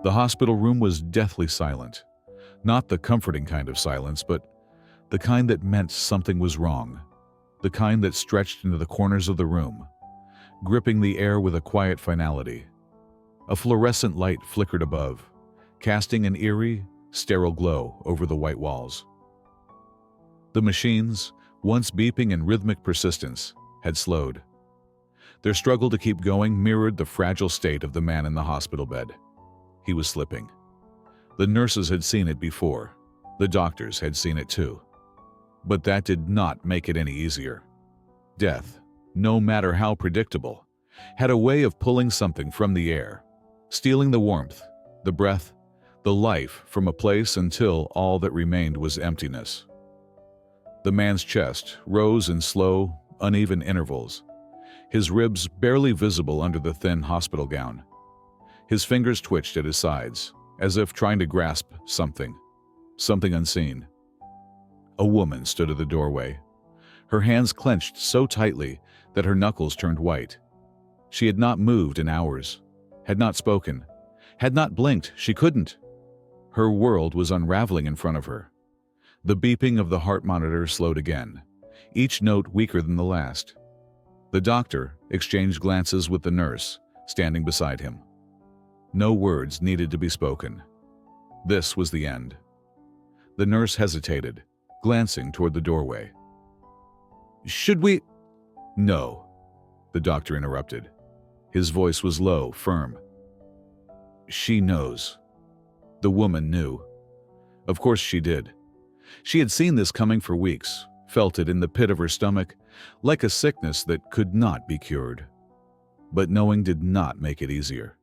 The hospital room was deathly silent. Not the comforting kind of silence, but the kind that meant something was wrong. The kind that stretched into the corners of the room, gripping the air with a quiet finality. A fluorescent light flickered above, casting an eerie, sterile glow over the white walls. The machines, once beeping in rhythmic persistence, had slowed. Their struggle to keep going mirrored the fragile state of the man in the hospital bed. He was slipping. The nurses had seen it before. The doctors had seen it too. But that did not make it any easier. Death, no matter how predictable, had a way of pulling something from the air, stealing the warmth, the breath, the life from a place until all that remained was emptiness. The man's chest rose in slow, uneven intervals, his ribs barely visible under the thin hospital gown. His fingers twitched at his sides, as if trying to grasp something unseen. A woman stood at the doorway, her hands clenched so tightly that her knuckles turned white. She had not moved in hours, had not spoken, had not blinked. She couldn't. Her world was unraveling in front of her. The beeping of the heart monitor slowed again, each note weaker than the last. The doctor exchanged glances with the nurse standing beside him. No words needed to be spoken. This was the end. The nurse hesitated, glancing toward the doorway. "Should we—" "No," the doctor interrupted. His voice was low, firm. "She knows." The woman knew. Of course she did. She had seen this coming for weeks, felt it in the pit of her stomach, like a sickness that could not be cured. But knowing did not make it easier.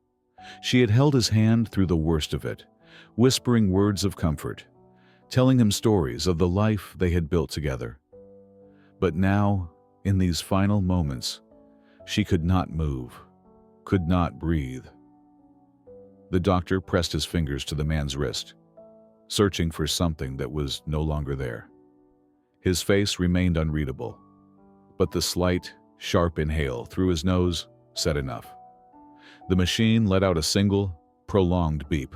She had held his hand through the worst of it, whispering words of comfort, telling him stories of the life they had built together. But now, in these final moments, she could not move, could not breathe. The doctor pressed his fingers to the man's wrist, searching for something that was no longer there. His face remained unreadable, but the slight, sharp inhale through his nose said enough. The machine let out a single, prolonged beep.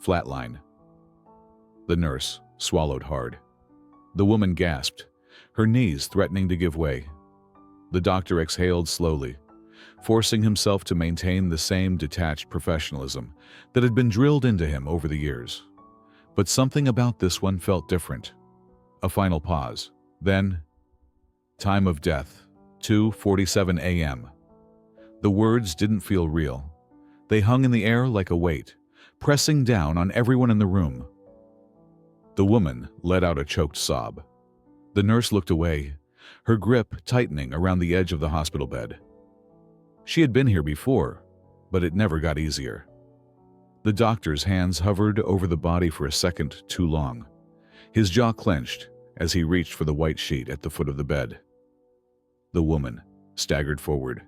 Flatline. The nurse swallowed hard. The woman gasped, her knees threatening to give way. The doctor exhaled slowly, forcing himself to maintain the same detached professionalism that had been drilled into him over the years. But something about this one felt different. A final pause. Then, time of death, 2:47 a.m. The words didn't feel real. They hung in the air like a weight, pressing down on everyone in the room. The woman let out a choked sob. The nurse looked away, her grip tightening around the edge of the hospital bed. She had been here before, but it never got easier. The doctor's hands hovered over the body for a second too long. His jaw clenched as he reached for the white sheet at the foot of the bed. The woman staggered forward.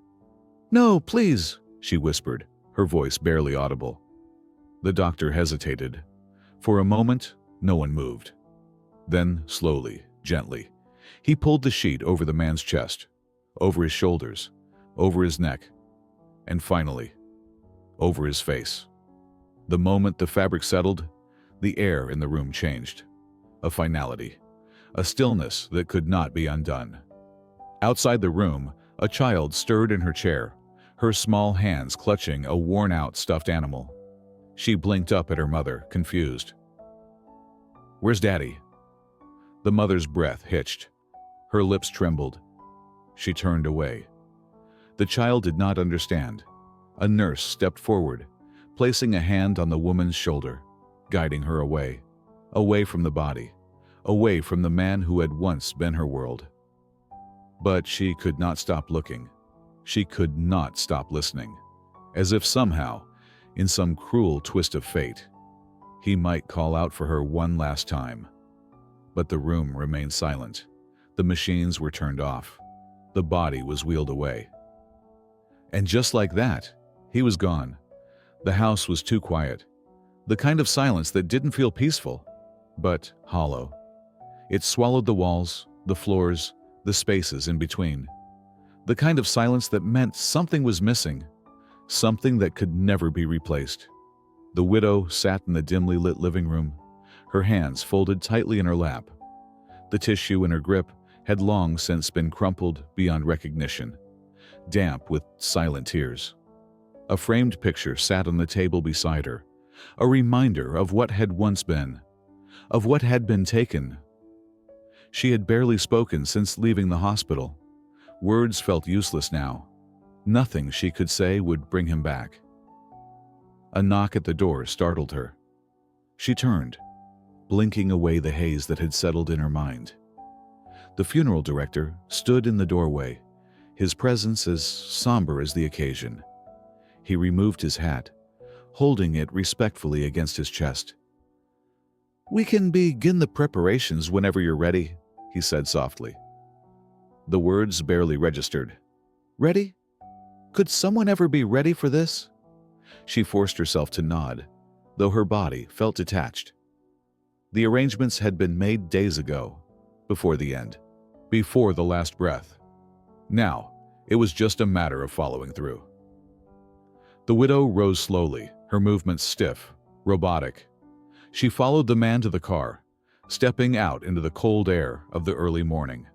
"No, please," she whispered, her voice barely audible. The doctor hesitated. For a moment, no one moved. Then, slowly, gently, he pulled the sheet over the man's chest, over his shoulders, over his neck, and finally, over his face. The moment the fabric settled, the air in the room changed. A finality, a stillness that could not be undone. Outside the room, a child stirred in her chair, her small hands clutching a worn-out stuffed animal. She blinked up at her mother, confused. "Where's Daddy?" The mother's breath hitched. Her lips trembled. She turned away. The child did not understand. A nurse stepped forward, placing a hand on the woman's shoulder, guiding her away, away from the body, away from the man who had once been her world. But she could not stop looking. She could not stop listening, as if somehow, in some cruel twist of fate, he might call out for her one last time. But the room remained silent. The machines were turned off. The body was wheeled away. And just like that, he was gone. The house was too quiet. The kind of silence that didn't feel peaceful, but hollow. It swallowed the walls, the floors, the spaces in between. The kind of silence that meant something was missing, something that could never be replaced. The widow sat in the dimly lit living room, her hands folded tightly in her lap. The tissue in her grip had long since been crumpled beyond recognition, damp with silent tears. A framed picture sat on the table beside her, a reminder of what had once been, of what had been taken. She had barely spoken since leaving the hospital. Words felt useless now. Nothing she could say would bring him back. A knock at the door startled her. She turned, blinking away the haze that had settled in her mind. The funeral director stood in the doorway, his presence as somber as the occasion. He removed his hat, holding it respectfully against his chest. "We can begin the preparations whenever you're ready," he said softly. The words barely registered. "Ready? Could someone ever be ready for this?" She forced herself to nod, though her body felt detached. The arrangements had been made days ago, before the end, before the last breath. Now, it was just a matter of following through. The widow rose slowly, her movements stiff, robotic. She followed the man to the car, stepping out into the cold air of the early morning.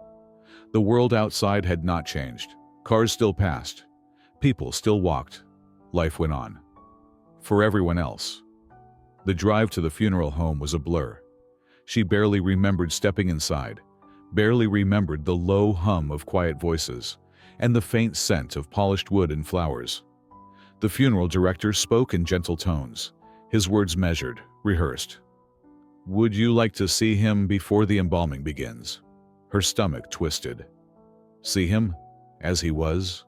The world outside had not changed. Cars still passed. People still walked. Life went on. For everyone else. The drive to the funeral home was a blur. She barely remembered stepping inside, barely remembered the low hum of quiet voices, and the faint scent of polished wood and flowers. The funeral director spoke in gentle tones, his words measured, rehearsed. "Would you like to see him before the embalming begins?" Her stomach twisted. See him as he was?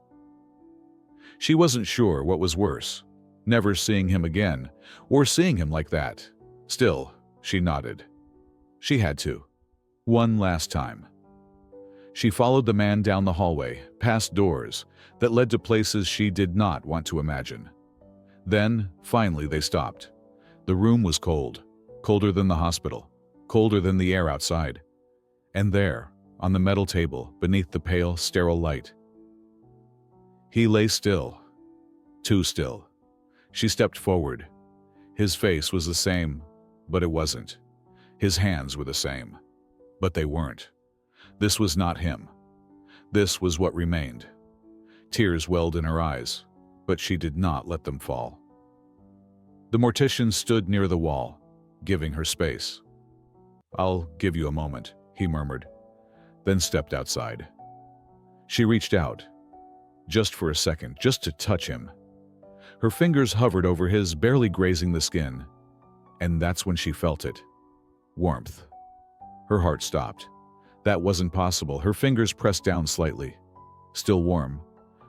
She wasn't sure what was worse, never seeing him again, or seeing him like that. Still, she nodded. She had to. One last time. She followed the man down the hallway, past doors that led to places she did not want to imagine. Then, finally, they stopped. The room was cold, colder than the hospital, colder than the air outside. And there, on the metal table, beneath the pale, sterile light, he lay still, too still. She stepped forward. His face was the same, but it wasn't. His hands were the same, but they weren't. This was not him. This was what remained. Tears welled in her eyes, but she did not let them fall. The mortician stood near the wall, giving her space. "I'll give you a moment," he murmured, then stepped outside. She reached out, just for a second, just to touch him. Her fingers hovered over his, barely grazing the skin, and that's when she felt it. Warmth. Her heart stopped. That wasn't possible. Her fingers pressed down slightly. Still warm.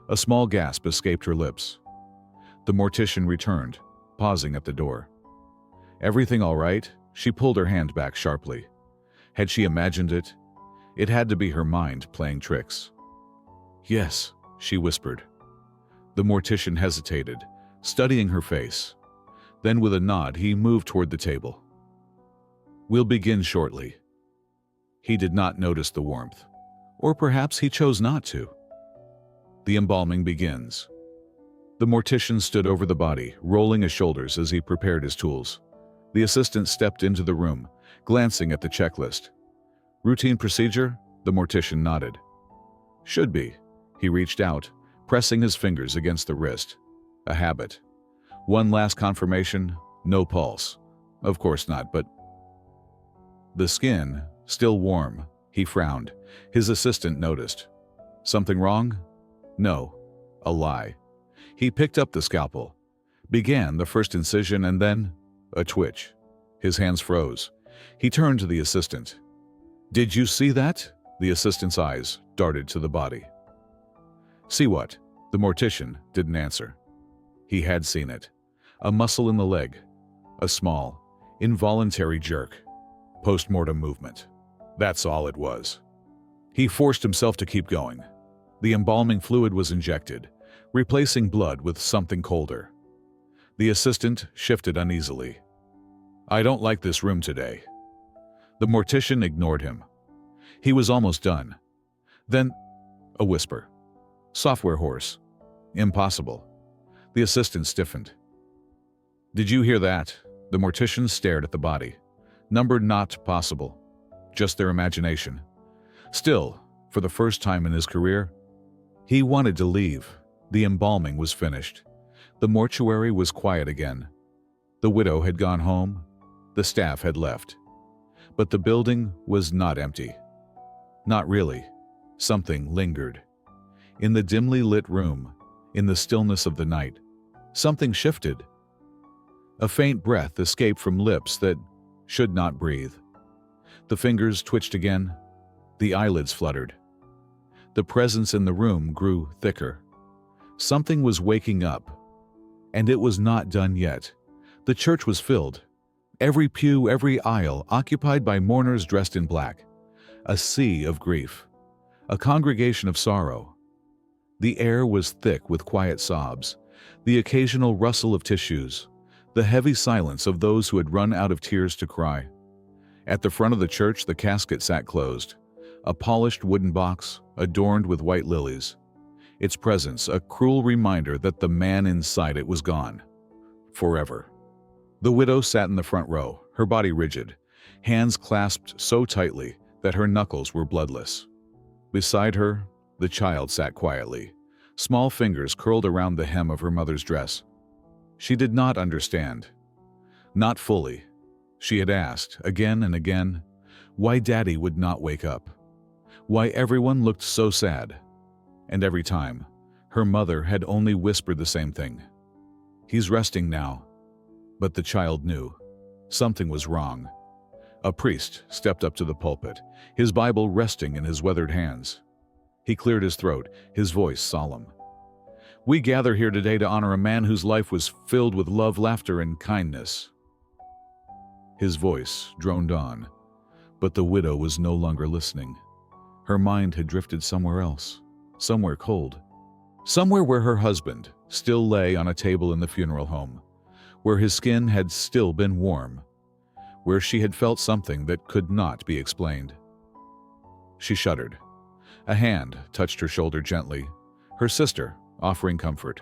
A small gasp escaped her lips. The mortician returned, pausing at the door. "Everything all right?" She pulled her hand back sharply. Had she imagined it? It had to be her mind playing tricks. "Yes," she whispered. The mortician hesitated, studying her face. Then with a nod, he moved toward the table. "We'll begin shortly." He did not notice the warmth. Or perhaps he chose not to. The embalming begins. The mortician stood over the body, rolling his shoulders as he prepared his tools. The assistant stepped into the room, glancing at the checklist. "Routine procedure?" The mortician nodded. "Should be." He reached out, pressing his fingers against the wrist. A habit. One last confirmation, no pulse. Of course not, but... The skin, still warm. He frowned. His assistant noticed. Something wrong? No. A lie. He picked up the scalpel, began the first incision, and then a twitch. His hands froze. He turned to the assistant. "Did you see that?" The assistant's eyes darted to the body. "See what?" The mortician didn't answer. He had seen it. A muscle in the leg. A small, involuntary jerk. Post-mortem movement. That's all it was. He forced himself to keep going. The embalming fluid was injected, replacing blood with something colder. The assistant shifted uneasily. "I don't like this room today." The mortician ignored him. He was almost done. Then, a whisper. "Software horse. Impossible." The assistant stiffened. Did you hear that? The mortician stared at the body. Number not possible. Just their imagination. Still, for the first time in his career, he wanted to leave. The embalming was finished. The mortuary was quiet again. The widow had gone home. The staff had left. But the building was not empty. Not really. Something lingered. In the dimly lit room, in the stillness of the night, something shifted. A faint breath escaped from lips that should not breathe. The fingers twitched again. The eyelids fluttered. The presence in the room grew thicker. Something was waking up. And it was not done yet. The church was filled. Every pew, every aisle occupied by mourners dressed in black. A sea of grief. A congregation of sorrow. The air was thick with quiet sobs, the occasional rustle of tissues, the heavy silence of those who had run out of tears to cry. At the front of the church, the casket sat closed, a polished wooden box adorned with white lilies. Its presence a cruel reminder that the man inside it was gone. Forever. The widow sat in the front row, her body rigid, hands clasped so tightly that her knuckles were bloodless. Beside her, the child sat quietly, small fingers curled around the hem of her mother's dress. She did not understand. Not fully. She had asked, again and again, why Daddy would not wake up. Why everyone looked so sad. And every time, her mother had only whispered the same thing. He's resting now. But the child knew. Something was wrong. A priest stepped up to the pulpit, his Bible resting in his weathered hands. He cleared his throat, his voice solemn. We gather here today to honor a man whose life was filled with love, laughter, and kindness. His voice droned on, but the widow was no longer listening. Her mind had drifted somewhere else, somewhere cold. Somewhere where her husband still lay on a table in the funeral home, where his skin had still been warm, where she had felt something that could not be explained. She shuddered. A hand touched her shoulder gently, her sister offering comfort.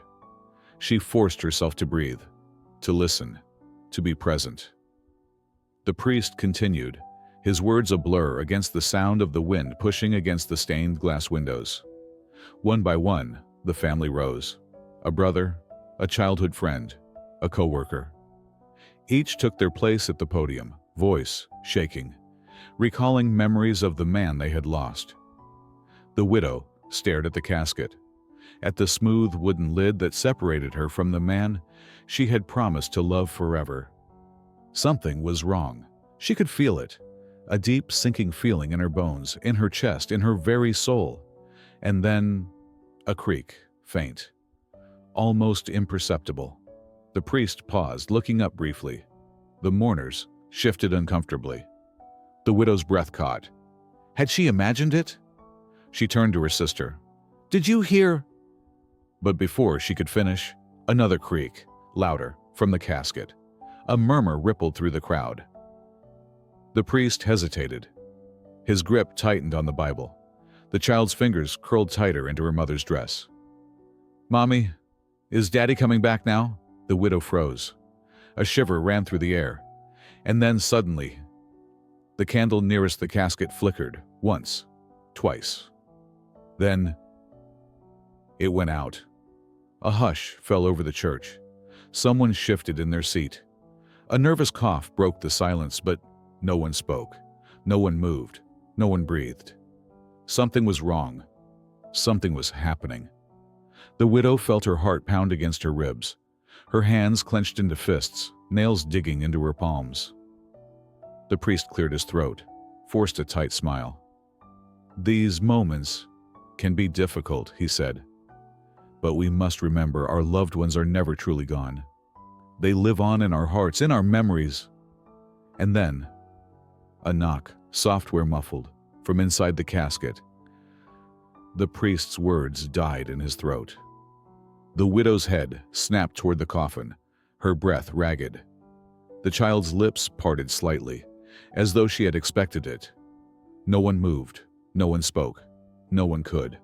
She forced herself to breathe, to listen, to be present. The priest continued, his words a blur against the sound of the wind pushing against the stained glass windows. One by one, the family rose. A brother, a childhood friend, a co-worker. Each took their place at the podium, voice shaking, recalling memories of the man they had lost. The widow stared at the casket, at the smooth wooden lid that separated her from the man she had promised to love forever. Something was wrong. She could feel it, a deep sinking feeling in her bones, in her chest, in her very soul. And then, a creak, faint, almost imperceptible. The priest paused, looking up briefly. The mourners shifted uncomfortably. The widow's breath caught. Had she imagined it? She turned to her sister. Did you hear? But before she could finish, another creak, louder, from the casket. A murmur rippled through the crowd. The priest hesitated. His grip tightened on the Bible. The child's fingers curled tighter into her mother's dress. Mommy, is Daddy coming back now? The widow froze. A shiver ran through the air. And then suddenly, the candle nearest the casket flickered, once, twice. Then, it went out. A hush fell over the church. Someone shifted in their seat. A nervous cough broke the silence, but no one spoke. No one moved. No one breathed. Something was wrong. Something was happening. The widow felt her heart pound against her ribs. Her hands clenched into fists, nails digging into her palms. The priest cleared his throat, forced a tight smile. These moments can be difficult, he said. But we must remember our loved ones are never truly gone. They live on in our hearts, in our memories. And then, a knock, software muffled, from inside the casket. The priest's words died in his throat. The widow's head snapped toward the coffin, her breath ragged. The child's lips parted slightly, as though she had expected it. No one moved, no one spoke, no one could.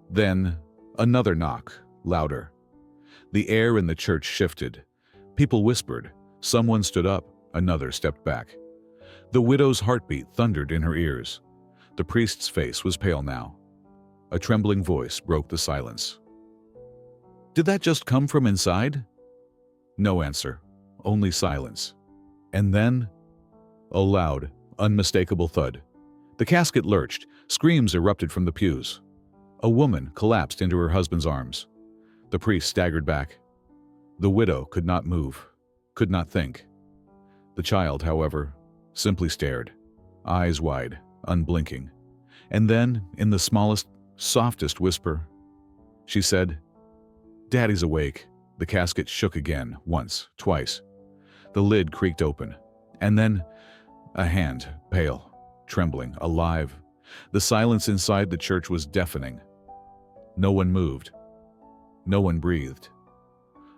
Then, another knock, louder. The air in the church shifted. People whispered. Someone stood up. Another stepped back. The widow's heartbeat thundered in her ears. The priest's face was pale now. A trembling voice broke the silence. "Did that just come from inside?" No answer, only silence. And then, a loud, unmistakable thud. The casket lurched. Screams erupted from the pews. A woman collapsed into her husband's arms. The priest staggered back. The widow could not move, could not think. The child, however, simply stared, eyes wide, unblinking. And then, in the smallest, softest whisper, she said, "Daddy's awake." The casket shook again, once, twice. The lid creaked open. And then, a hand, pale, trembling, alive. The silence inside the church was deafening. No one moved. No one breathed.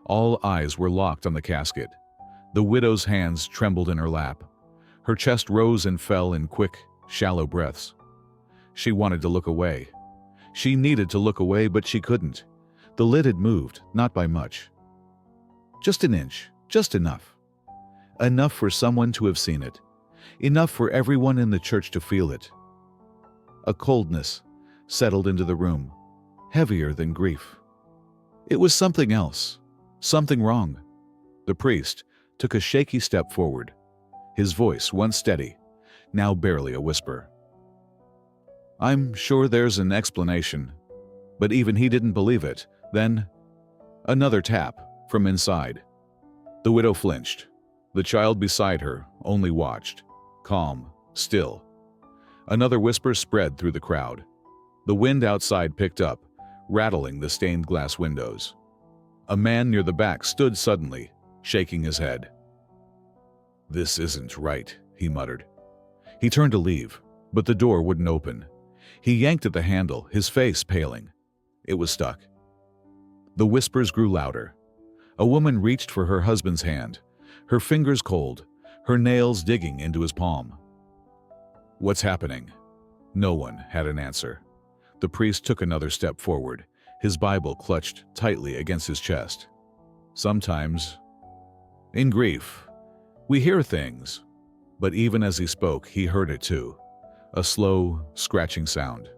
All eyes were locked on the casket. The widow's hands trembled in her lap. Her chest rose and fell in quick, shallow breaths. She wanted to look away. She needed to look away, but she couldn't. The lid had moved, not by much. Just an inch, just enough. Enough for someone to have seen it. Enough for everyone in the church to feel it. A coldness settled into the room, heavier than grief. It was something else, something wrong. The priest took a shaky step forward, his voice once steady, now barely a whisper. "I'm sure there's an explanation," but even he didn't believe it. Then, another tap from inside. The widow flinched. The child beside her only watched, calm, still. Another whisper spread through the crowd. The wind outside picked up, rattling the stained glass windows. A man near the back stood suddenly, shaking his head. "This isn't right," he muttered. He turned to leave, but the door wouldn't open. He yanked at the handle, his face paling. It was stuck. The whispers grew louder. A woman reached for her husband's hand, her fingers cold, her nails digging into his palm. "What's happening?" No one had an answer. The priest took another step forward, his Bible clutched tightly against his chest. "Sometimes, in grief, we hear things." But even as he spoke, he heard it too. A slow, scratching sound.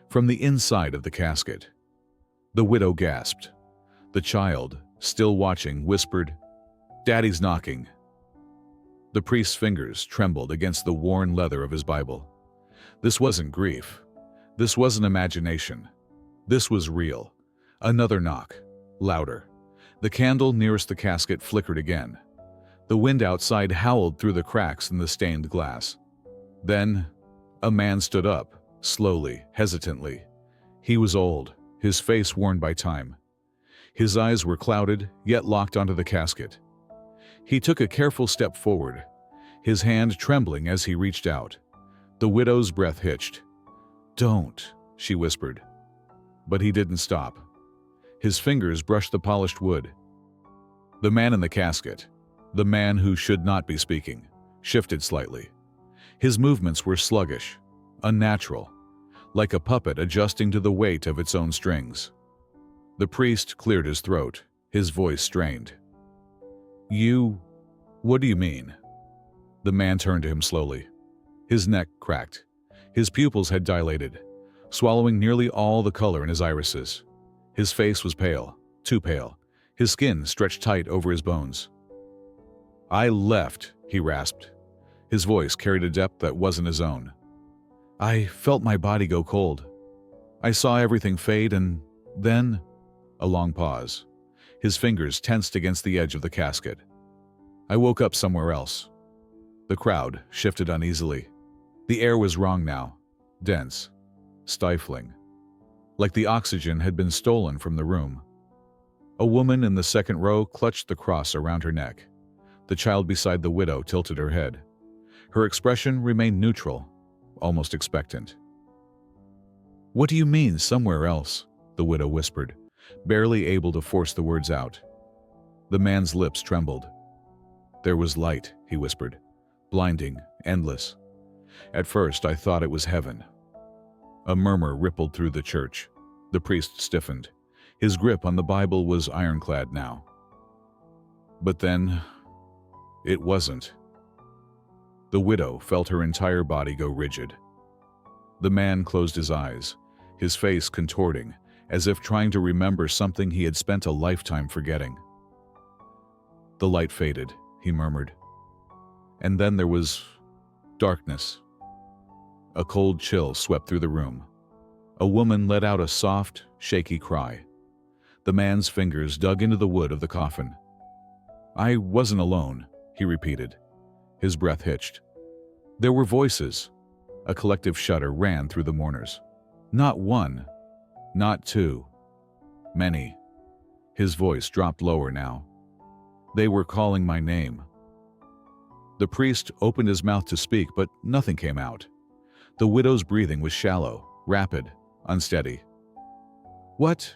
From the inside of the casket. The widow gasped. The child, still watching, whispered, "Daddy's knocking." The priest's fingers trembled against the worn leather of his Bible. This wasn't grief. This wasn't imagination. This was real. Another knock, louder. The candle nearest the casket flickered again. The wind outside howled through the cracks in the stained glass. Then, a man stood up, slowly, hesitantly. He was old, his face worn by time. His eyes were clouded, yet locked onto the casket. He took a careful step forward, his hand trembling as he reached out. The widow's breath hitched. "Don't," she whispered. But he didn't stop. His fingers brushed the polished wood. The man in the casket, the man who should not be speaking, shifted slightly. His movements were sluggish, unnatural, like a puppet adjusting to the weight of its own strings. The priest cleared his throat, his voice strained. What do you mean?" The man turned to him slowly. His neck cracked. His pupils had dilated, swallowing nearly all the color in his irises. His face was pale, too pale, his skin stretched tight over his bones. "I left," he rasped. His voice carried a depth that wasn't his own. "I felt my body go cold. I saw everything fade and then..." A long pause. His fingers tensed against the edge of the casket. "I woke up somewhere else." The crowd shifted uneasily. The air was wrong now, dense, stifling, like the oxygen had been stolen from the room. A woman in the second row clutched the cross around her neck. The child beside the widow tilted her head. Her expression remained neutral, almost expectant. "What do you mean, somewhere else?" the widow whispered, barely able to force the words out. The man's lips trembled. "There was light," he whispered, "blinding, endless. At first I thought it was heaven." A murmur rippled through the church. The priest stiffened. His grip on the Bible was ironclad now. But then, it wasn't. The widow felt her entire body go rigid. The man closed his eyes, his face contorting, as if trying to remember something he had spent a lifetime forgetting. The light faded, he murmured. And then there was darkness. A cold chill swept through the room. A woman let out a soft, shaky cry. The man's fingers dug into the wood of the coffin. "I wasn't alone," he repeated. His breath hitched. There were voices. A collective shudder ran through the mourners. Not one, not two, many. His voice dropped lower now. They were calling my name. The priest opened his mouth to speak, but nothing came out. The widow's breathing was shallow, rapid, unsteady. What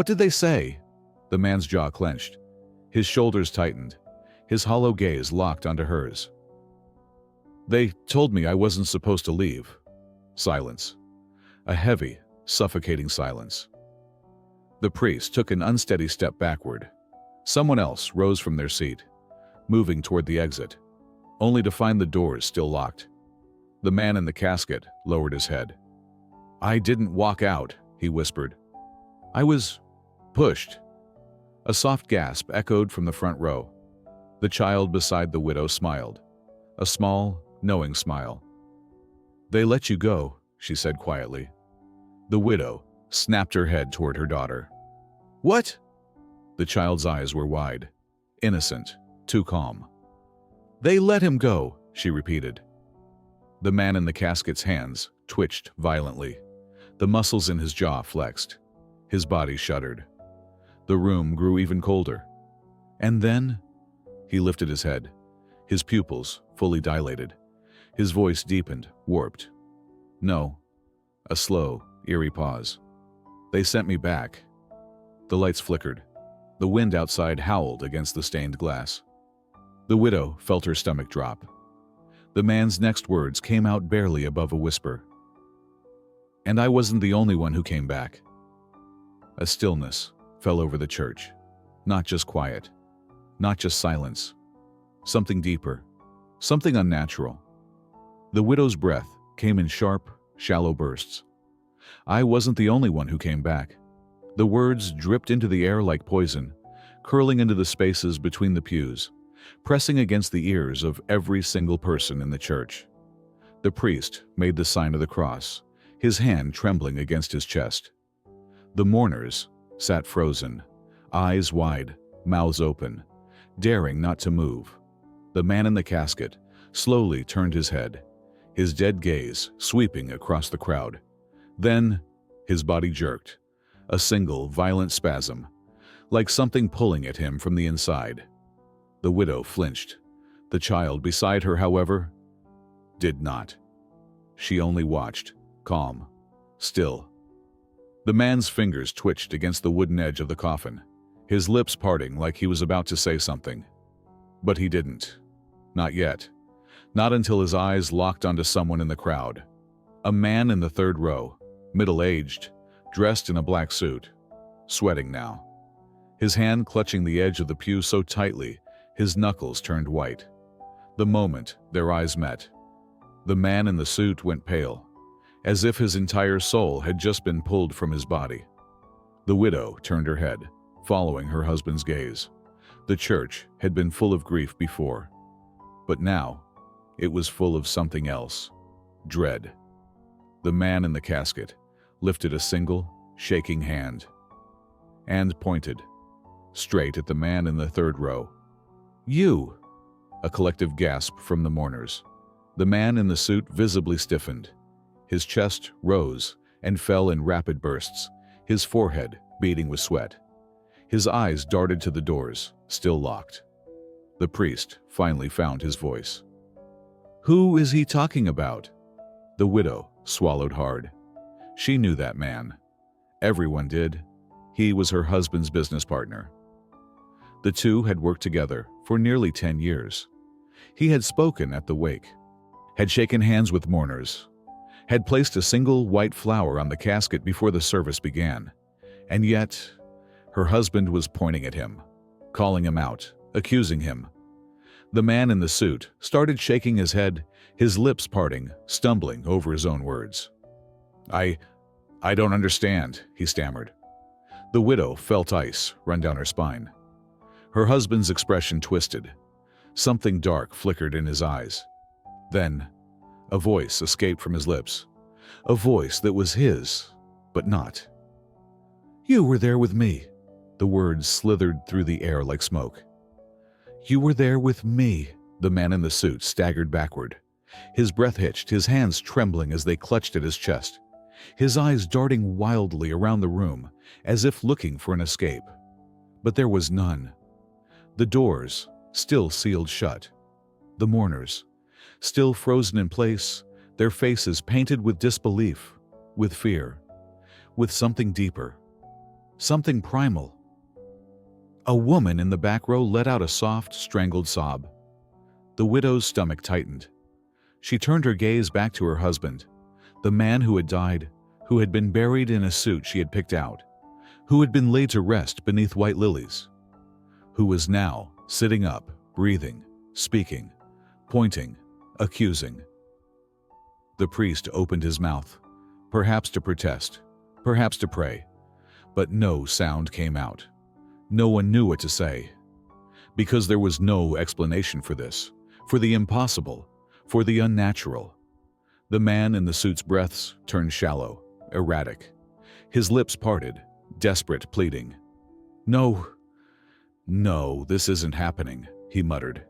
did they say?" The man's jaw clenched. His shoulders tightened. His hollow gaze locked onto hers. "They told me I wasn't supposed to leave." Silence. A heavy, suffocating silence. The priest took an unsteady step backward. Someone else rose from their seat, moving toward the exit, only to find the doors still locked. The man in the casket lowered his head. "I didn't walk out," he whispered. "I was pushed." A soft gasp echoed from the front row. The child beside the widow smiled, a small, knowing smile. "They let you go," she said quietly. The widow snapped her head toward her daughter. "What?" The child's eyes were wide, innocent, too calm. "They let him go," she repeated. The man in the casket's hands twitched violently. The muscles in his jaw flexed. His body shuddered. The room grew even colder. And then, he lifted his head, his pupils fully dilated. His voice deepened, warped. "No." A slow, eerie pause. "They sent me back." The lights flickered. The wind outside howled against the stained glass. The widow felt her stomach drop. The man's next words came out barely above a whisper. "And I wasn't the only one who came back." A stillness fell over the church. Not just quiet, not just silence. Something deeper, something unnatural. The widow's breath came in sharp, shallow bursts. "I wasn't the only one who came back." The words dripped into the air like poison, curling into the spaces between the pews, pressing against the ears of every single person in the church. The priest made the sign of the cross, his hand trembling against his chest. The mourners sat frozen, eyes wide, mouths open, daring not to move. The man in the casket slowly turned his head, his dead gaze sweeping across the crowd. Then, his body jerked, a single violent spasm, like something pulling at him from the inside. The widow flinched. The child beside her, however, did not. She only watched, calm, still. The man's fingers twitched against the wooden edge of the coffin, his lips parting like he was about to say something. But he didn't. Not yet. Not until his eyes locked onto someone in the crowd. A man in the third row, middle-aged, dressed in a black suit, sweating now. His hand clutching the edge of the pew so tightly, his knuckles turned white. The moment their eyes met, the man in the suit went pale, as if his entire soul had just been pulled from his body. The widow turned her head, following her husband's gaze. The church had been full of grief before, but now it was full of something else, dread. The man in the casket lifted a single, shaking hand and pointed straight at the man in the third row. "You!" A collective gasp from the mourners. The man in the suit visibly stiffened. His chest rose and fell in rapid bursts, his forehead beading with sweat. His eyes darted to the doors, still locked. The priest finally found his voice. "Who is he talking about?" The widow swallowed hard. She knew that man. Everyone did. He was her husband's business partner. The two had worked together for nearly 10 years. He had spoken at the wake, had shaken hands with mourners, had placed a single white flower on the casket before the service began, and yet her husband was pointing at him, calling him out, accusing him. The man in the suit started shaking his head, his lips parting, stumbling over his own words. I don't understand," he stammered. The widow felt ice run down her spine. Her husband's expression twisted. Something dark flickered in his eyes. Then, a voice escaped from his lips. A voice that was his, but not. "You were there with me." The words slithered through the air like smoke. "You were there with me." The man in the suit staggered backward. His breath hitched, his hands trembling as they clutched at his chest. His eyes darting wildly around the room, as if looking for an escape. But there was none. The doors, still sealed shut. The mourners, still frozen in place, their faces painted with disbelief, with fear, with something deeper, something primal. A woman in the back row let out a soft, strangled sob. The widow's stomach tightened. She turned her gaze back to her husband, the man who had died, who had been buried in a suit she had picked out, who had been laid to rest beneath white lilies, who was now sitting up, breathing, speaking, pointing, accusing. The priest opened his mouth, perhaps to protest, perhaps to pray, but no sound came out. No one knew what to say, because there was no explanation for this, for the impossible, for the unnatural. The man in the suit's breaths turned shallow, erratic. His lips parted, desperate, pleading. "No, no, this isn't happening," he muttered.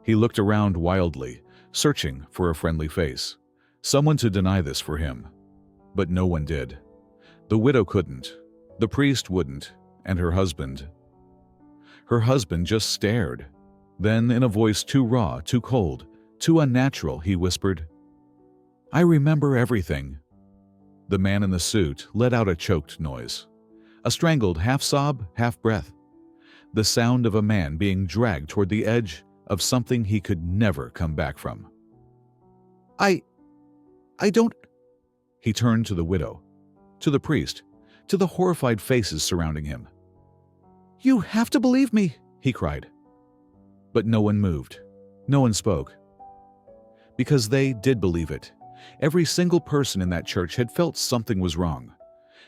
He looked around wildly, searching for a friendly face, someone to deny this for him. But no one did. The widow couldn't, the priest wouldn't, and her husband. Her husband just stared. Then, in a voice too raw, too cold, too unnatural, he whispered, "I remember everything." The man in the suit let out a choked noise, a strangled half-sob, half-breath, the sound of a man being dragged toward the edge of something he could never come back from. I don't..." He turned to the widow, to the priest, to the horrified faces surrounding him. "You have to believe me," he cried. But no one moved. No one spoke. Because they did believe it. Every single person in that church had felt something was wrong,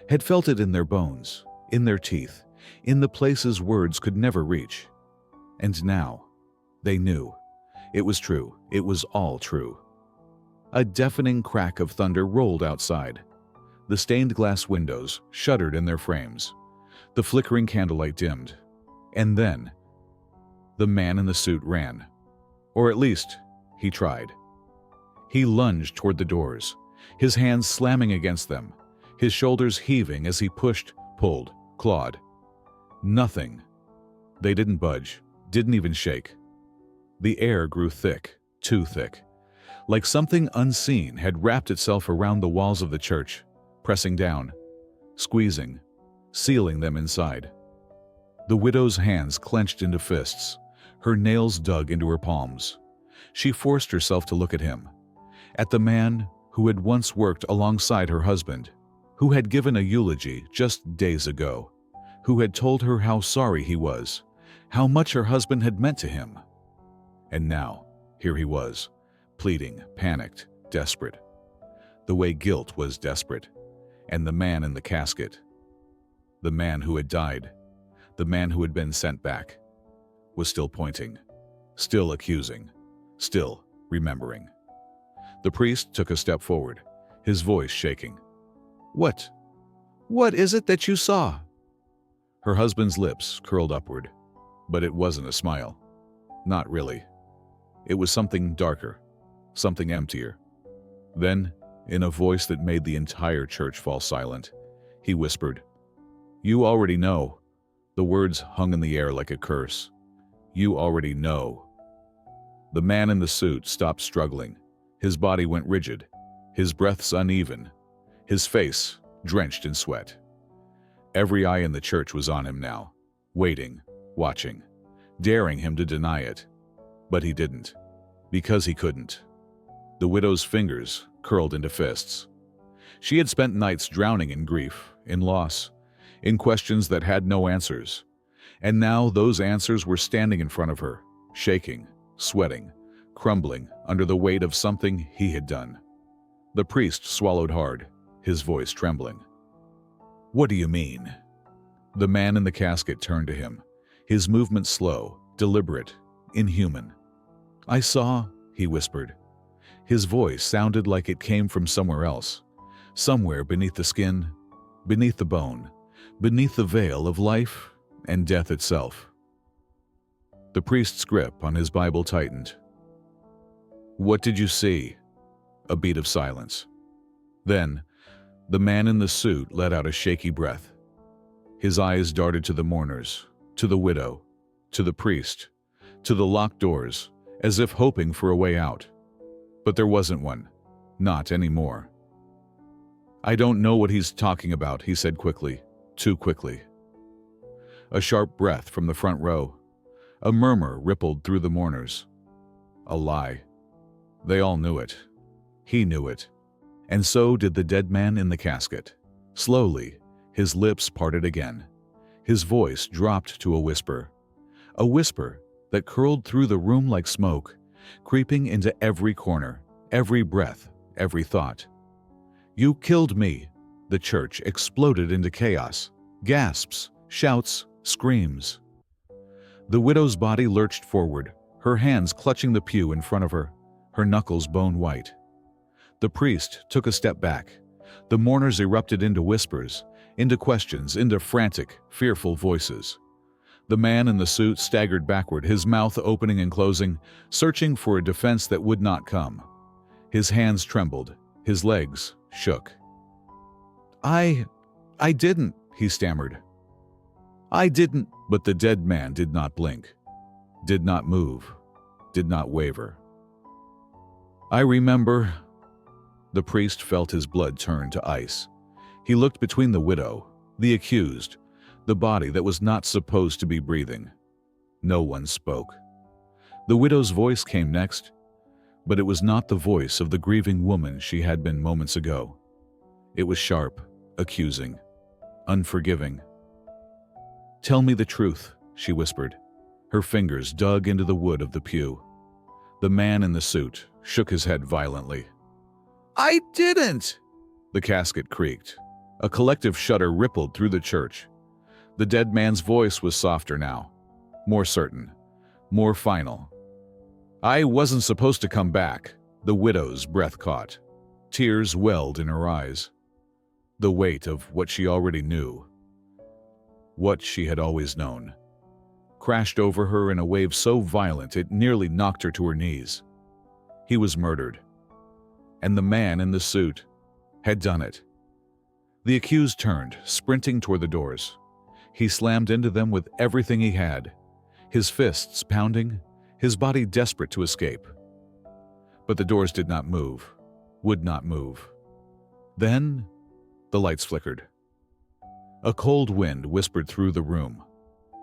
had felt it in their bones, in their teeth, in the places words could never reach. And now, they knew. It was true. It was all true. A deafening crack of thunder rolled outside. The stained glass windows shuddered in their frames. The flickering candlelight dimmed. And then, the man in the suit ran. Or at least, he tried. He lunged toward the doors, his hands slamming against them, his shoulders heaving as he pushed, pulled, clawed. Nothing. They didn't budge, didn't even shake. The air grew thick, too thick, like something unseen had wrapped itself around the walls of the church, pressing down, squeezing, sealing them inside. The widow's hands clenched into fists, her nails dug into her palms. She forced herself to look at him, at the man who had once worked alongside her husband, who had given a eulogy just days ago, who had told her how sorry he was, how much her husband had meant to him. And now, here he was, pleading, panicked, desperate, the way guilt was desperate. And the man in the casket, the man who had died, the man who had been sent back, was still pointing, still accusing, still remembering. The priest took a step forward, his voice shaking. What is it that you saw?" Her husband's lips curled upward, but it wasn't a smile. Not really. It was something darker, something emptier. Then, in a voice that made the entire church fall silent, he whispered, "You already know." The words hung in the air like a curse. "You already know." The man in the suit stopped struggling. His body went rigid, his breaths uneven, his face drenched in sweat. Every eye in the church was on him now, waiting, watching, daring him to deny it. But he didn't, because he couldn't. The widow's fingers curled into fists. She had spent nights drowning in grief, in loss, in questions that had no answers. And now those answers were standing in front of her, shaking, sweating, crumbling under the weight of something he had done. The priest swallowed hard, his voice trembling. "What do you mean?" The man in the casket turned to him, his movement slow, deliberate, inhuman. "I saw," he whispered. His voice sounded like it came from somewhere else, somewhere beneath the skin, beneath the bone, beneath the veil of life and death itself. The priest's grip on his Bible tightened. "What did you see?" A beat of silence. Then, the man in the suit let out a shaky breath. His eyes darted to the mourners, to the widow, to the priest, to the locked doors, as if hoping for a way out. But there wasn't one. Not anymore. "I don't know what he's talking about," he said quickly, too quickly. A sharp breath from the front row. A murmur rippled through the mourners. A lie. They all knew it. He knew it. And so did the dead man in the casket. Slowly, his lips parted again. His voice dropped to a whisper that curled through the room like smoke, creeping into every corner, every breath, every thought. "You killed me." The church exploded into chaos, gasps, shouts, screams. The widow's body lurched forward, her hands clutching the pew in front of her, her knuckles bone white. The priest took a step back. The mourners erupted into whispers, into questions, into frantic, fearful voices. The man in the suit staggered backward, his mouth opening and closing, searching for a defense that would not come. His hands trembled, his legs shook. I didn't," he stammered. "I didn't," but the dead man did not blink, did not move, did not waver. "I remember." The priest felt his blood turn to ice. He looked between the widow, the accused, the body that was not supposed to be breathing. No one spoke. The widow's voice came next, but it was not the voice of the grieving woman she had been moments ago. It was sharp, accusing, unforgiving. "Tell me the truth," she whispered. Her fingers dug into the wood of the pew. The man in the suit shook his head violently. "I didn't!" The casket creaked. A collective shudder rippled through the church. The dead man's voice was softer now, more certain, more final. "I wasn't supposed to come back." The widow's breath caught. Tears welled in her eyes. The weight of what she already knew, what she had always known, crashed over her in a wave so violent it nearly knocked her to her knees. He was murdered. And the man in the suit had done it. The accused turned, sprinting toward the doors. He slammed into them with everything he had, his fists pounding, his body desperate to escape. But the doors did not move, would not move. Then, the lights flickered. A cold wind whispered through the room,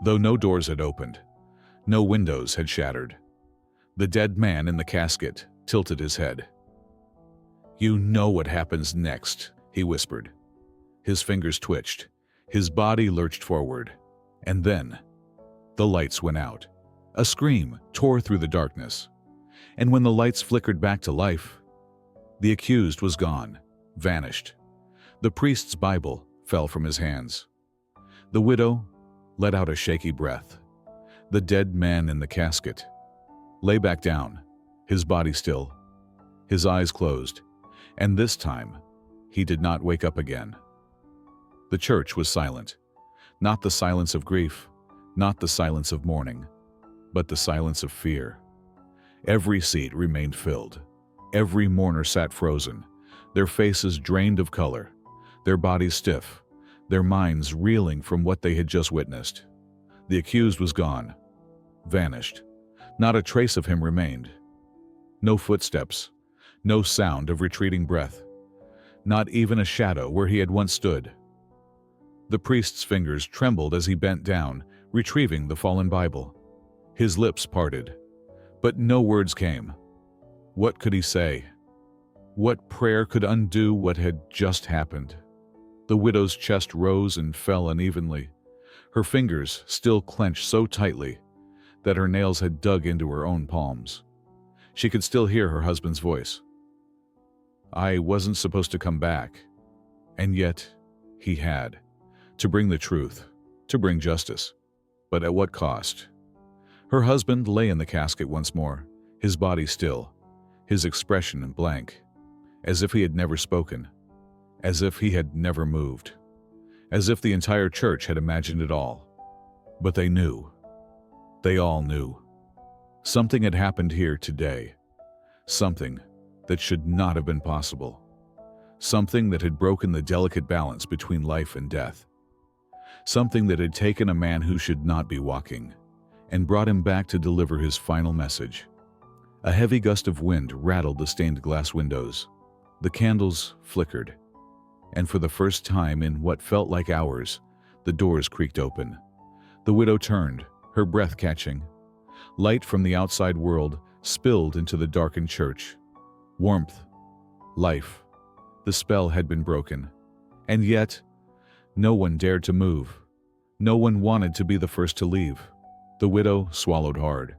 though no doors had opened, no windows had shattered. The dead man in the casket tilted his head. "You know what happens next," he whispered. His fingers twitched, his body lurched forward, and then the lights went out. A scream tore through the darkness, and when the lights flickered back to life, the accused was gone, vanished. The priest's Bible fell from his hands. The widow let out a shaky breath. The dead man in the casket lay back down, his body still, his eyes closed, and this time he did not wake up again. The church was silent, not the silence of grief, not the silence of mourning, but the silence of fear. Every seat remained filled. Every mourner sat frozen, their faces drained of color, their bodies stiff, their minds reeling from what they had just witnessed. The accused was gone, vanished. Not a trace of him remained. No footsteps, no sound of retreating breath, not even a shadow where he had once stood. The priest's fingers trembled as he bent down, retrieving the fallen Bible. His lips parted, but no words came. What could he say? What prayer could undo what had just happened? The widow's chest rose and fell unevenly. her fingers still clenched so tightly that her nails had dug into her own palms. She could still hear her husband's voice. I wasn't supposed to come back. And yet, he had. To bring the truth, to bring justice. But at what cost? Her husband lay in the casket once more, his body still, his expression blank, as if he had never spoken, as if he had never moved, as if the entire church had imagined it all. But they knew. They all knew. Something had happened here today. Something that should not have been possible. Something that had broken the delicate balance between life and death. Something that had taken a man who should not be walking and brought him back to deliver his final message. A heavy gust of wind rattled the stained glass windows. The candles flickered, and for the first time in what felt like hours, the doors creaked open. The widow turned, her breath catching. Light from the outside world spilled into the darkened church. Warmth, life. The spell had been broken. And yet, no one dared to move. No one wanted to be the first to leave. The widow swallowed hard.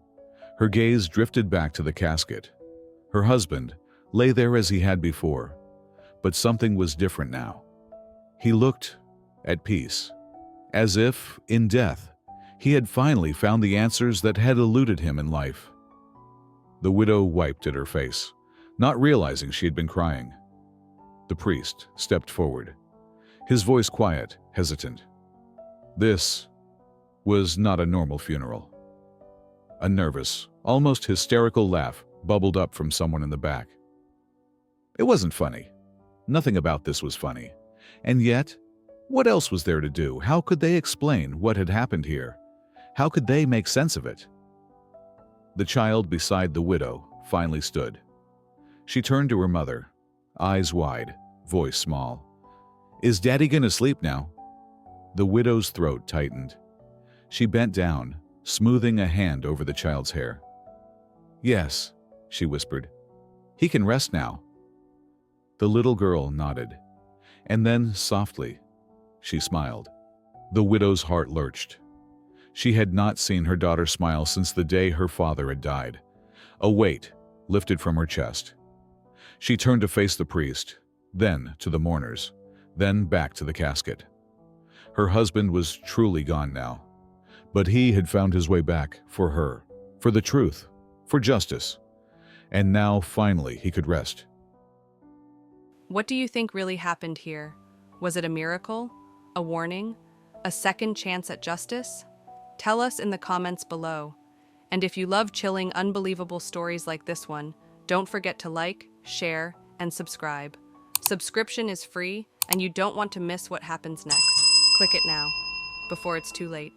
Her gaze drifted back to the casket. Her husband lay there as he had before, but something was different now. He looked at peace, as if, in death, he had finally found the answers that had eluded him in life. The widow wiped at her face, not realizing she had been crying. The priest stepped forward, his voice quiet, hesitant. This was not a normal funeral. A nervous, almost hysterical laugh bubbled up from someone in the back. It wasn't funny. Nothing about this was funny. And yet, what else was there to do? How could they explain what had happened here? How could they make sense of it? The child beside the widow finally stood. She turned to her mother, eyes wide, voice small. Is Daddy gonna sleep now? The widow's throat tightened. She bent down, smoothing a hand over the child's hair. Yes, she whispered. He can rest now. The little girl nodded, and then softly, she smiled. The widow's heart lurched. She had not seen her daughter smile since the day her father had died. A weight lifted from her chest. She turned to face the priest, then to the mourners, then back to the casket. Her husband was truly gone now, but he had found his way back for her, for the truth, for justice, and now finally he could rest. What do you think really happened here? Was it a miracle? A warning? A second chance at justice? Tell us in the comments below. And if you love chilling, unbelievable stories like this one, don't forget to like, share, and subscribe. Subscription is free, and you don't want to miss what happens next. Click it now, before it's too late.